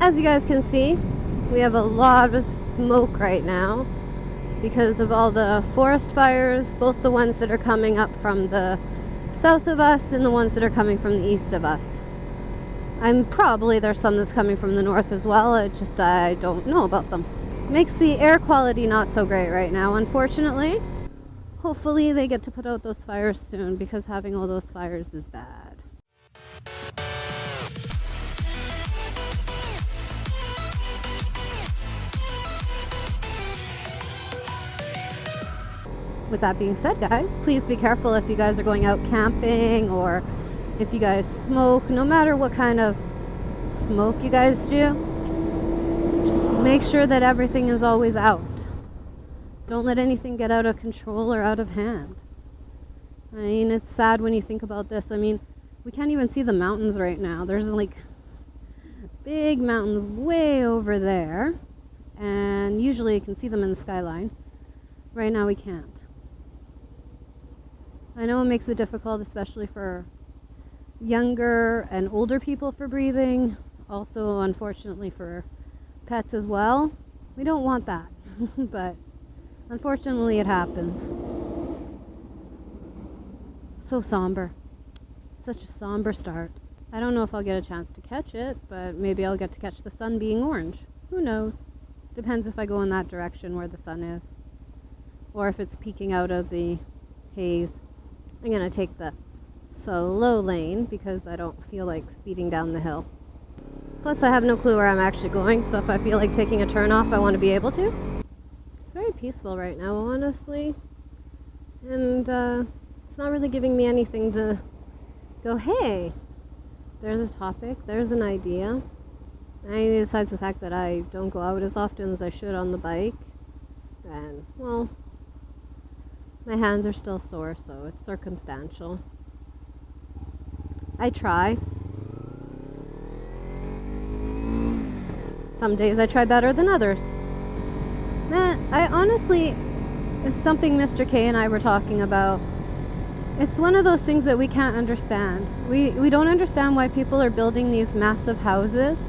as you guys can see, we have a lot of smoke right now because of all the forest fires, both the ones that are coming up from the south of us and the ones that are coming from the east of us. Probably there's some that's coming from the north as well, I don't know about them. Makes the air quality not so great right now, unfortunately. Hopefully they get to put out those fires soon, because having all those fires is bad. With that being said, guys, please be careful if you guys are going out camping or if you guys smoke, no matter what kind of smoke you guys do. Just make sure that everything is always out. Don't let anything get out of control or out of hand. I mean, it's sad when you think about this. I mean, we can't even see the mountains right now. There's like big mountains way over there, and usually you can see them in the skyline. Right now we can't. I know it makes it difficult, especially for younger and older people for breathing. Also, unfortunately, for pets as well. We don't want that, but unfortunately it happens. So somber. Such a somber start. I don't know if I'll get a chance to catch it, but maybe I'll get to catch the sun being orange. Who knows? Depends if I go in that direction where the sun is, or if it's peeking out of the haze. I'm gonna take the slow lane because I don't feel like speeding down the hill. Plus I have no clue where I'm actually going, so if I feel like taking a turn off, I want to be able to. It's very peaceful right now, honestly, and it's not really giving me anything to go, hey, there's a topic, there's an idea. Besides the fact that I don't go out as often as I should on the bike, and, well, my hands are still sore, so it's circumstantial. I try. Some days I try better than others. Man, I honestly, it's something Mr. K and I were talking about. It's one of those things that we can't understand. We don't understand why people are building these massive houses.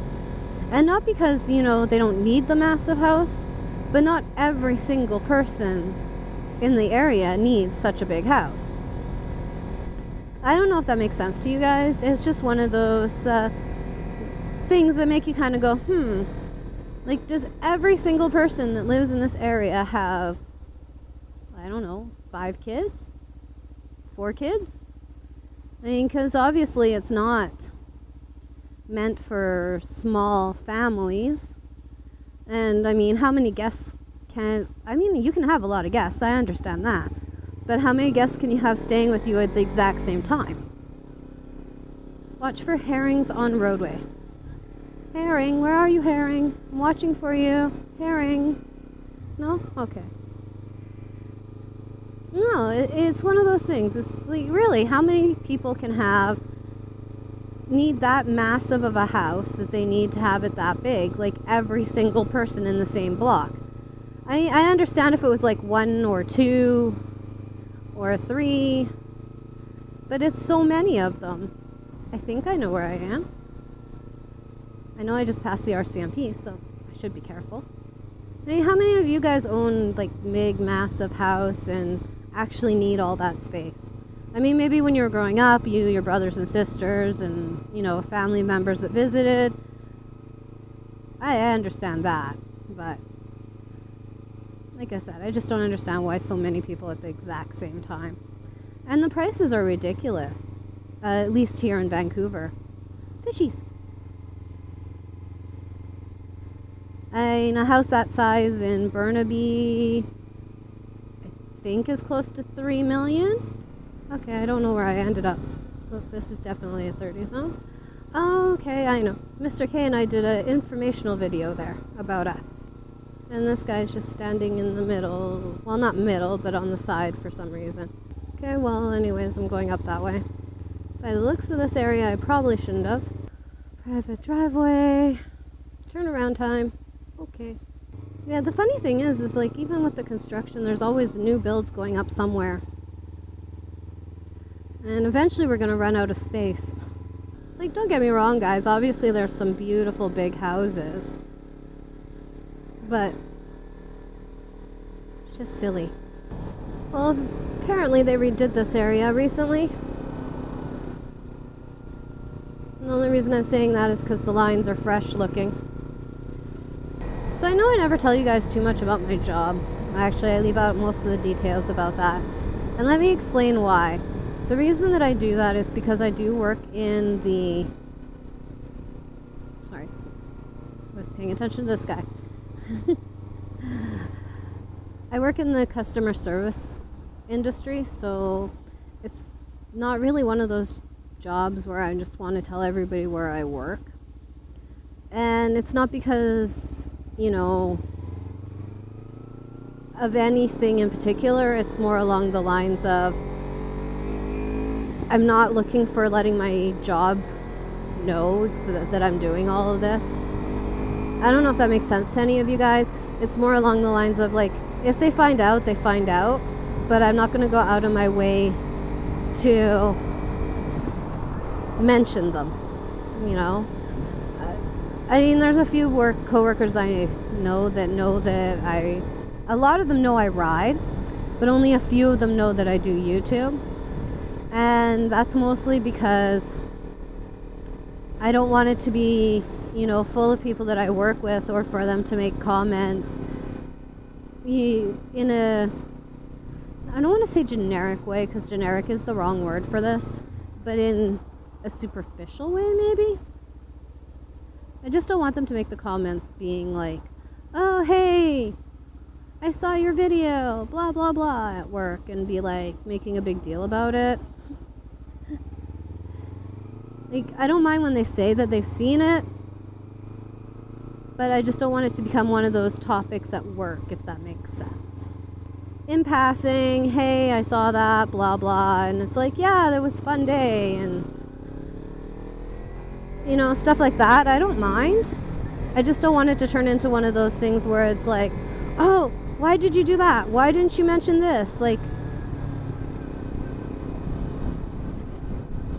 And not because, they don't need the massive house, but not every single person in the area needs such a big house. I don't know if that makes sense to you guys. It's just one of those things that make you kind of go, like, does every single person that lives in this area have, I don't know, 5 kids? 4 kids? I mean, because obviously it's not meant for small families. And I mean, how many guests you can have a lot of guests, I understand that. But how many guests can you have staying with you at the exact same time? Watch for herrings on roadway. Herring, where are you, herring? I'm watching for you. Herring. No? Okay. No, it's one of those things. It's like, really, how many people can need that massive of a house that they need to have it that big? Like every single person in the same block. I understand if it was like 1 or 2 or 3, but it's so many of them. I think I know where I am. I know I just passed the RCMP, so I should be careful. I mean, how many of you guys own like big, massive house and actually need all that space? I mean, maybe when you were growing up, your brothers and sisters and, family members that visited. I understand that, but like I said, I just don't understand why so many people at the exact same time. And the prices are ridiculous, at least here in Vancouver. Fishies. A house that size in Burnaby, I think, is close to $3 million. Okay, I don't know where I ended up. Look, this is definitely a 30 zone. Okay, I know. Mr. K and I did an informational video there about us. And this guy's just standing in the middle. Well, not middle, but on the side for some reason. Okay, well, anyways, I'm going up that way. By the looks of this area, I probably shouldn't have. Private driveway. Turnaround time. Okay. Yeah, the funny thing is like, even with the construction, there's always new builds going up somewhere. And eventually we're going to run out of space. Like, don't get me wrong, guys. Obviously, there's some beautiful big houses. But it's just silly. Well, apparently they redid this area recently. And the only reason I'm saying that is because the lines are fresh looking. So I know I never tell you guys too much about my job. Actually, I leave out most of the details about that. And let me explain why. The reason that I do that is because I do work in the... Sorry. I was paying attention to this guy. I work in the customer service industry, so it's not really one of those jobs where I just want to tell everybody where I work. And it's not because, you know, of anything in particular. It's more along the lines of I'm not looking for letting my job know that I'm doing all of this. I don't know if that makes sense to any of you guys. It's more along the lines of, like, if they find out, they find out, but I'm not going to go out of my way to mention them, you know. I mean, there's a few coworkers I know that a lot of them know I ride, but only a few of them know that I do YouTube. And that's mostly because I don't want it to be, you know, full of people that I work with, or for them to make comments in a, I don't want to say generic way, because generic is the wrong word for this, but in a superficial way, maybe. I just don't want them to make the comments being like, oh, hey, I saw your video, blah, blah, blah, at work, and be like making a big deal about it. Like, I don't mind when they say that they've seen it, but I just don't want it to become one of those topics at work, if that makes sense. In passing, hey, I saw that, blah, blah, and it's like, yeah, that was a fun day, and, you know, stuff like that. I don't mind. I just don't want it to turn into one of those things where it's like, oh, why did you do that? Why didn't you mention this? Like,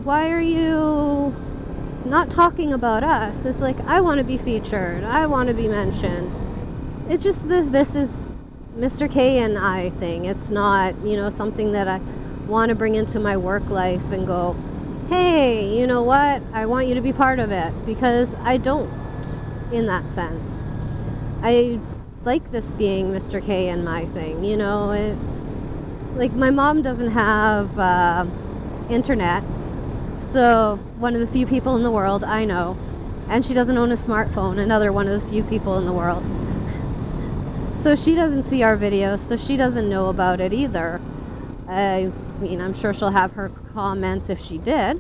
why are you not talking about us? It's like, I want to be featured. I want to be mentioned. It's just this is Mr. K and I thing. It's not, you know, something that I want to bring into my work life and go, hey, you know what? I want you to be part of it. Because I don't, in that sense. I like this being Mr. K and my thing. You know, it's like my mom doesn't have internet. So, one of the few people in the world I know. And she doesn't own a smartphone, another one of the few people in the world. So she doesn't see our videos, so she doesn't know about it either. I mean, I'm sure she'll have her comments if she did.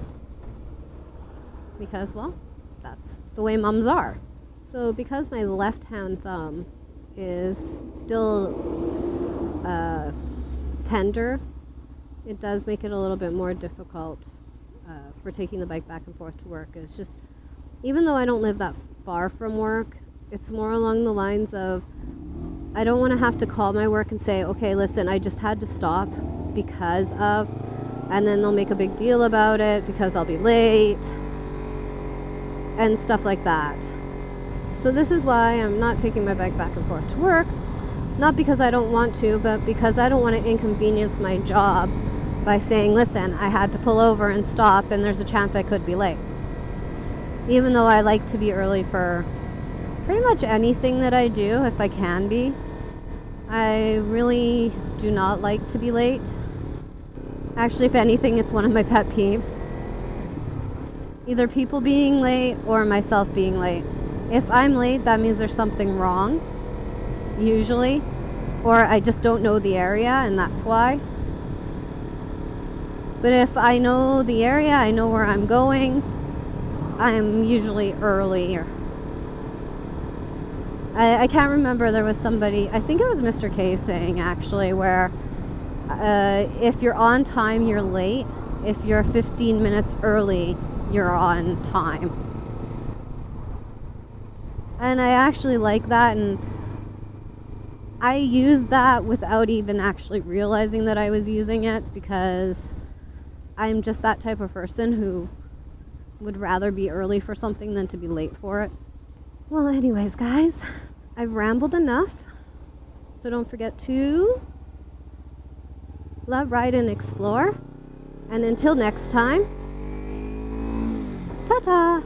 Because, well, that's the way mums are. So because my left-hand thumb is still tender, it does make it a little bit more difficult for taking the bike back and forth to work. It's just, even though I don't live that far from work, it's more along the lines of, I don't want to have to call my work and say, okay, listen, I just had to stop because of, and then they'll make a big deal about it because I'll be late and stuff like that. So this is why I'm not taking my bike back and forth to work. Not because I don't want to, but because I don't want to inconvenience my job by saying, listen, I had to pull over and stop and there's a chance I could be late. Even though I like to be early for pretty much anything that I do, if I can be. I really do not like to be late. Actually, if anything, it's one of my pet peeves. Either people being late or myself being late. If I'm late, that means there's something wrong, usually. Or I just don't know the area, and that's why. But if I know the area, I know where I'm going, I'm usually earlier. I can't remember, there was somebody, I think it was Mr. K saying actually, where if you're on time, you're late. If you're 15 minutes early, you're on time. And I actually like that, and I use that without even actually realizing that I was using it, because I'm just that type of person who would rather be early for something than to be late for it. Well, anyways, guys, I've rambled enough. So don't forget to love, ride, and explore. And until next time, ta-ta!